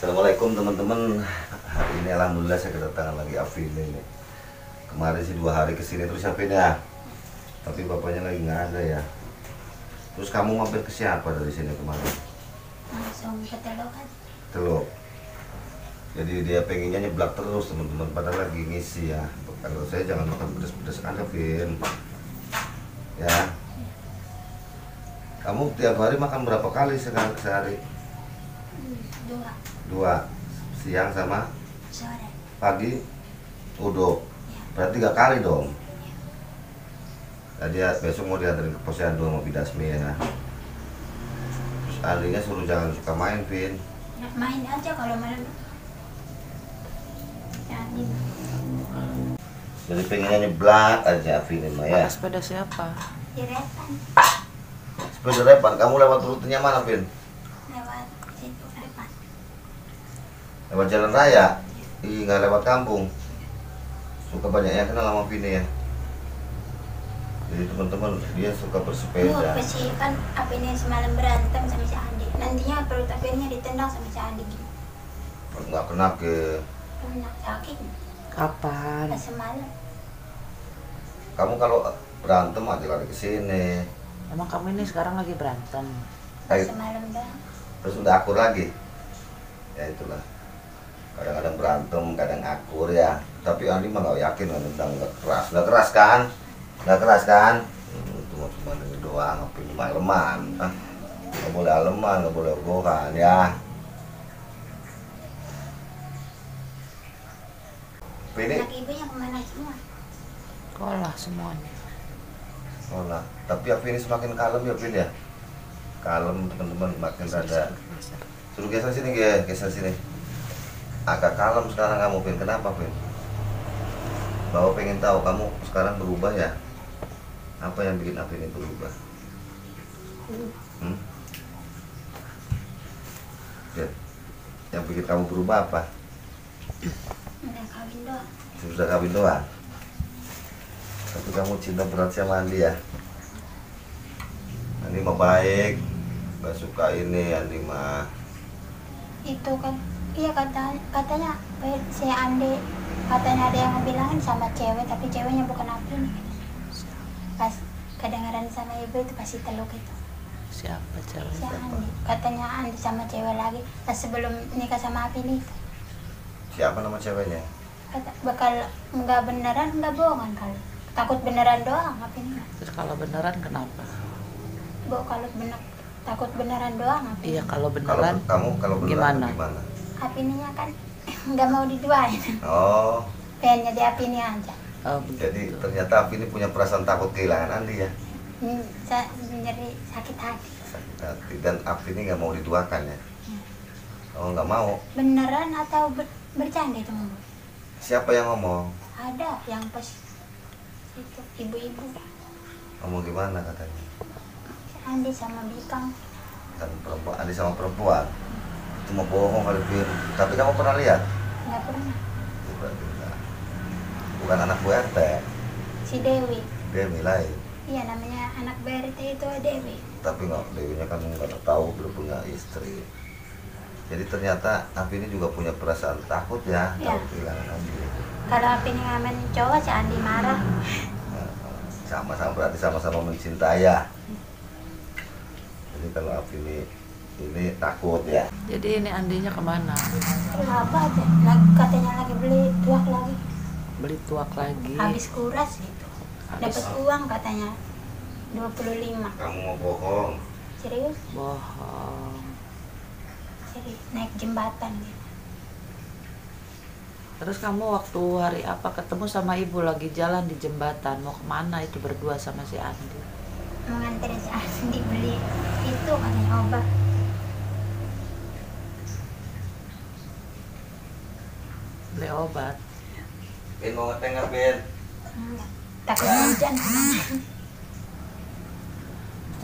Assalamualaikum teman-teman. Hari ini alhamdulillah saya kedatangan lagi Afin ini. Kemarin sih 2 hari kesini terus Afin ya. Tapi bapaknya lagi nggak ada ya. Terus kamu mampir ke siapa dari sini kemarin? Langsung ke Teluk kan. Teluk. Jadi dia pengennya nyeblak terus teman-teman. Padahal lagi ngisi ya. Kalau saya jangan makan pedas-pedas kan Afin. Ya. Kamu tiap hari makan berapa kali sehari? 2 2. Siang sama sore. pagi uduk. Ya. Berarti 3 kali dong. Tadi ya, besok mau diantarin ke posyandu sama Bidasmi ya. Terus adiknya suruh jangan suka main, Vin. Ya, main aja kalau malam. Jadi Jadi pengennya nyeblak aja Vin mah ya. Sepeda siapa? direpan Sepeda repan, kamu lewat rutenya mana, Vin? lewat situ repan. Lewat jalan raya? Ih, nggak lewat kampung. Suka banyak yang kenal sama Vin ya. Jadi teman-teman dia suka bersepeda. Pasti kan apinya semalam berantem sama si Andi. Nantinya perut apinya ditendang sama si Andi gitu. Nggak kena ke. Kena sakit. Kapan? Pas semalam. Kamu kalau berantem aja lari ke sini. Emang kamu ini sekarang lagi berantem? Pas Ayo. semalam dah. Terus udah akur lagi. Ya itulah. Kadang-kadang berantem, kadang akur ya. Tapi Andi mah nggak yakin kan tentang nggak keras. Nggak keras kan? Nggak keras kan? Cuma ini doang, apa cuma aleman. Nggak boleh aleman, nggak boleh ogohan ya. Ini Anak ibunya kemana semua? Sekolah semuanya. sekolah. Tapi Api ini semakin kalem ya Pin ya. Kalem teman-teman, makin rada. Suruh geser sini geser sini. Agak kalem sekarang kamu Pin. Kenapa Pin? Bapak pengen tahu kamu sekarang berubah ya. Apa yang bikin Api ini berubah? Hmm? Ya. Yang bikin kamu berubah apa? Udah kawin doang. Sudah kawin doang. Tapi kamu cinta berat sama Andi ya. Andi mah baik, gak suka ini Andi mah. Itu kan iya katanya si Andi katanya ada yang bilangin sama cewek tapi ceweknya bukan Api nih. Pas kedengaran sama ibu itu pasti Teluk itu Siapa si cewek? Andi katanya Andi sama cewek lagi pas sebelum nikah sama Api nih Siapa nama ceweknya? kata bakal nggak beneran nggak bohongan kalau takut beneran doang Api nih Terus kalau beneran kenapa? kalau bener takut beneran doang Api Iya kalau Kalau beneran. kamu kalau beneran Gimana? gimana? Api ininya kan nggak mau diduain Oh, pengennya di Api ini aja. Oh, jadi begitu. ternyata Api ini punya perasaan takut kehilangan Andi ya. Saya jadi sakit hati. Sakit hati. Dan Api ini nggak mau diduakan ya. Oh nggak mau. Beneran atau bercanda itu Bu? Siapa yang ngomong? Ada yang pas itu ibu-ibu Ngomong gimana katanya? si Andi sama Bikang Dan perempuan, Andi sama perempuan. Cuma bohong kali Fir. Tapi kamu pernah lihat? nggak pernah. Berarti enggak. Bukan anak Bu RT. Si Dewi Dewi lain. iya namanya anak BRT itu Dewi. Tapi nggak, Dewinya kan nggak tahu belum punya istri. Jadi ternyata Api ini juga punya perasaan takut ya, Ya. takut kehilangan Andi. Kalau Api ini ngamen cowok si Andi marah. Nah, sama-sama berarti sama-sama mencintai ya. Jadi kalau Api ini takut ya. Jadi ini Andinya kemana? Kenapa aja? Katanya lagi beli tuak lagi. Beli tuak lagi. Habis kuras itu. Habis Dapat uang katanya 25. Kamu mau bohong? Serius? bohong. Serius naik jembatan gitu. Terus kamu waktu hari apa ketemu sama ibu lagi jalan di jembatan mau kemana itu berdua sama si Andi? Mau nganterin si Andi beli itu katanya obat. Beli obat. Bin mau ngeteng nggak Bin? Enggak. Takut hujan.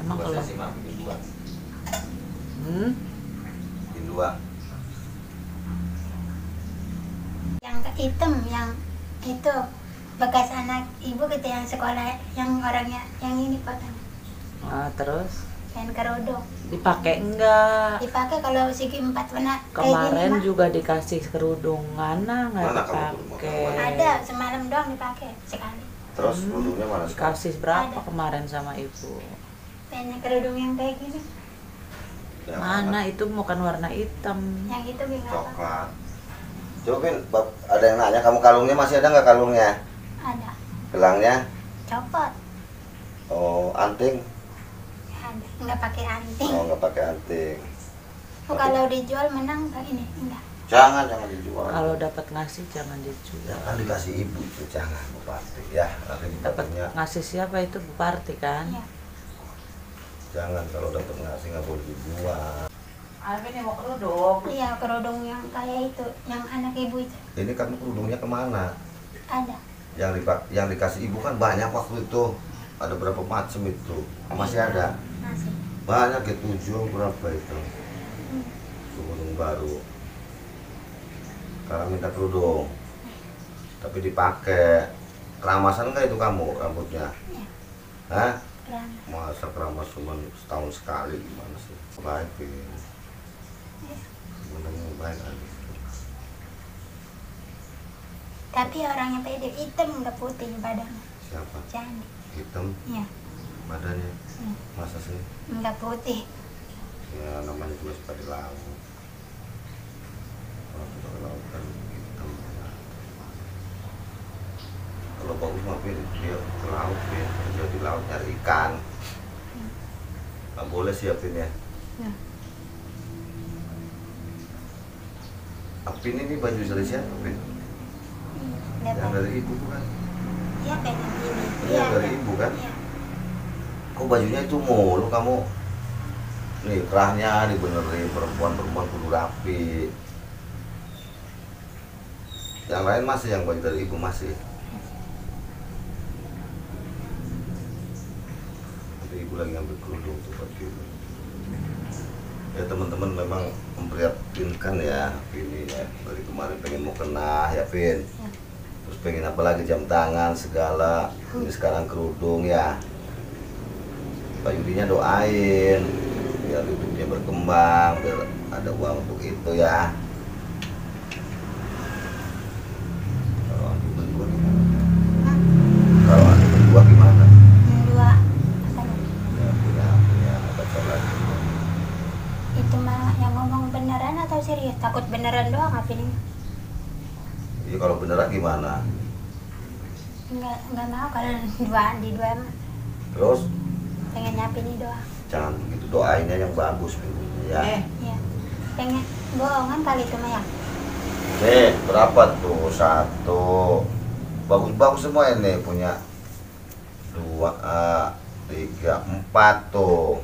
Emang Buat kalau saya sih mah Bin 2. hmm? Bin 2. Yang hitam yang itu bekas anak ibu gitu yang sekolah yang orangnya yang ini fotonya. Nah, terus pengen kerudung. Dipakai enggak? Dipakai kalau segi 4 warna kayak Kemarin gini mah. juga dikasih kerudung mana nggak Mana kamu dipakai? Ada semalam doang dipakai sekali. Terus kerudungnya mana sekarang? Dikasih berapa Ada. kemarin sama ibu? Pengen kerudung yang kayak gini. Yang Mana itu bukan warna hitam. Yang itu gak apa. Coklat. Coba Pin, ada yang nanya kamu kalungnya masih ada nggak kalungnya? Ada. Gelangnya? Copot. Oh, anting? Ada. Nggak pakai anting. Oh, nggak pakai anting. Oh, kalau dijual menang nggak ini? Enggak. Jangan dijual. Kalau dapat ngasih jangan dijual. Jangan dikasih ibu itu, jangan Bupati ya. Nanti Dapat bupatinya ngasih siapa itu Bu Parti kan? Iya. jangan, kalau dapat ngasih nggak boleh dijual. Alvin ini mau kerudung. Iya, kerudung yang kayak itu, yang anak ibu itu. Ini kamu kerudungnya kemana? Ada. Yang dikasih ibu kan banyak waktu itu. Ada berapa macam itu? Masih ada? Masih. Banyak ya, 7 berapa itu? Hmm. Kerudung baru. Sekarang minta kerudung. Tapi dipakai. Keramasan nggak itu kamu rambutnya? Iya. Hah? Keramas. Masa keramas cuma setahun sekali, gimana sih? Baik ini. Sebenarnya baik aja. Tapi orangnya pede hitam nggak putih badannya. Siapa? Candi. Hitam Iya. badannya. Iya. Masa sih? Nggak putih. Ya namanya juga suka di laut. Kalau suka di laut kan hitam. Kalau bagus mah Pin, dia ke laut ya, kerja di laut nyari ikan. Nggak boleh siapin ya. Iya. Apin ini baju dari siapa Pin? Yang Dapat. dari ibu kan? Iya pengen ini. Iya, dari ibu kan? Iya. Kok bajunya itu mulu kamu? Nih kerahnya dibenerin, perempuan kudu rapi. Yang lain masih, yang baju dari ibu masih. Nanti ibu lagi ngambil kerudung tuh buat ibu. Ya teman-teman memang memprihatinkan ya ini ya. Dari kemarin pengen mau kena ya Pin. Iya. Terus pengen apa lagi, jam tangan segala. Ini sekarang kerudung ya. Pak Yudinya doain biar hidupnya berkembang, biar ada uang untuk itu ya. Kalau Andi berdua gimana? Hah? Kalau Andi berdua gimana? Dua apanya? Ya punya pacar lagi. Itu mah yang ngomong beneran atau serius? Takut beneran doang apa ini? Iya kalau beneran gimana? Enggak mau kalau di dua mah Terus pengen nyapin ini doang. jangan begitu, doainnya yang bagus ya. Iya. Pengen bohongan kali itu mah ya. Berapa tuh? 1. Bagus-bagus semua ini punya 2, 3, 4 tuh.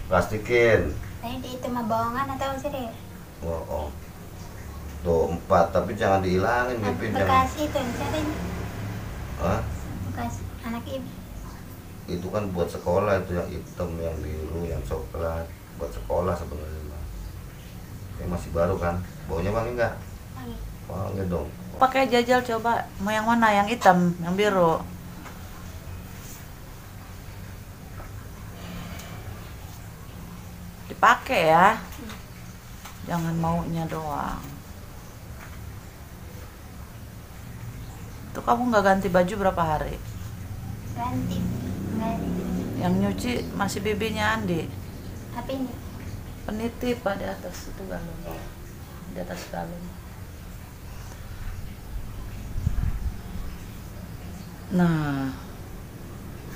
Plastikin. Tadi itu mah bohongan atau serius? Oh. Tuh 4, tapi jangan dihilangin Pin, jangan. Bekas itu siapa ini? Hah? Bekas anak ibu. Itu kan buat sekolah, itu yang hitam, yang biru, yang coklat, buat sekolah sebenarnya. Ini masih baru kan? Baunya wangi nggak? Wangi. Wangi dong. Pakai jajal coba. Mau yang mana? Yang hitam, yang biru. Dipakai ya. Jangan maunya doang. Itu kamu nggak ganti baju berapa hari? Ganti. Enggak ini. Yang nyuci masih bibinya Andi. Apa ini? Penitip di atas itu galon. Di atas galon. Nah,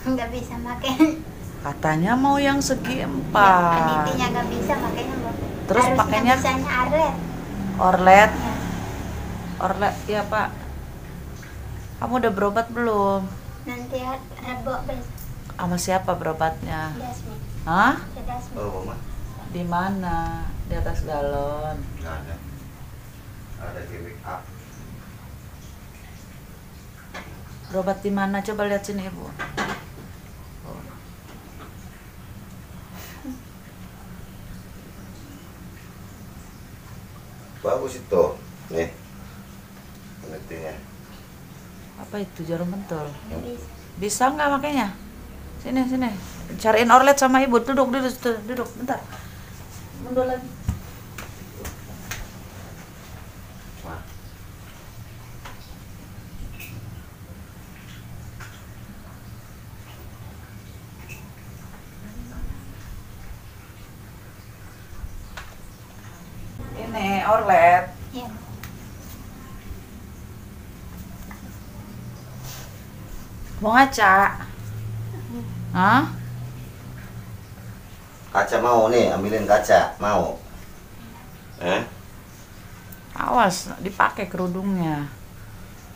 Enggak bisa makan. katanya mau yang segi 4. Penitinya enggak bisa makanya enggak. Terus Harusnya pakainya bisanya arlet. Orlet. Ya. Orlet, ya Pak. Kamu udah berobat belum? Nanti Rebo besok. Sama siapa berobatnya? Dasmi. Hah? Dasmi. Oh, Mama? Di mana? Di atas galon. Nggak ada. Ada di wake up. Berobat di mana? Coba lihat sini, Ibu. Oh. Bagus itu. Nih. Penitinya. Apa itu jarum pentul? Nggak bisa. Bisa nggak makanya? Sini, sini. Cariin Orlet sama ibu. Duduk, duduk, duduk. Bentar. Mundur lagi. Wah. Ini Orlet. Iya. Mau ngaca? Hah? Kaca mau nih, ambilin kaca, mau. Awas, dipakai kerudungnya.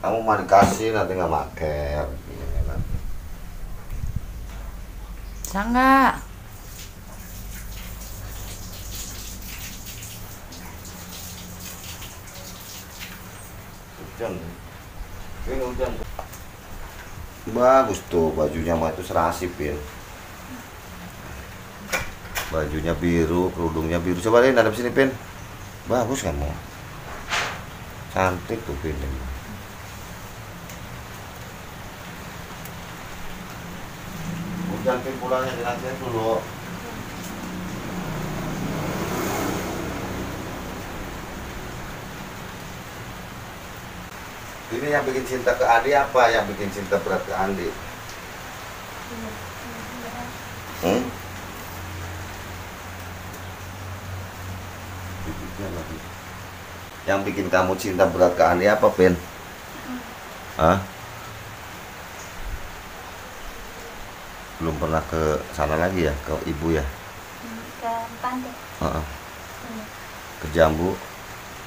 Kamu mah dikasih nanti nggak maker. Bisa nggak? Hujan. Ini hujan. Bagus tuh bajunya mah itu serasi Pin. Bajunya biru, kerudungnya biru. Coba deh hadap sini Pin. Bagus kamu. Cantik tuh Pin. Hujan Pin pulangnya dinantiin dulu. Ini yang bikin cinta ke Andi apa? Yang bikin cinta berat ke Andi? Hmm? Yang bikin kamu cinta berat ke Andi apa, Pin? Hah? Belum pernah ke sana lagi ya, ke ibu ya? Ke pantai. Heeh. Ke Jambu?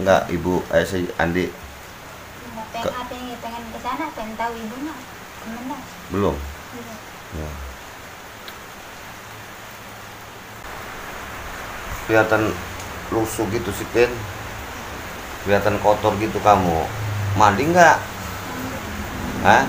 Enggak, ibu, si Andi Pengen ke sana, pengen tahu ibunya. Kemana? belum. Iya. Ya. Kelihatan lusuh gitu sih Pin. Kelihatan kotor gitu kamu. Mandi nggak? Hah?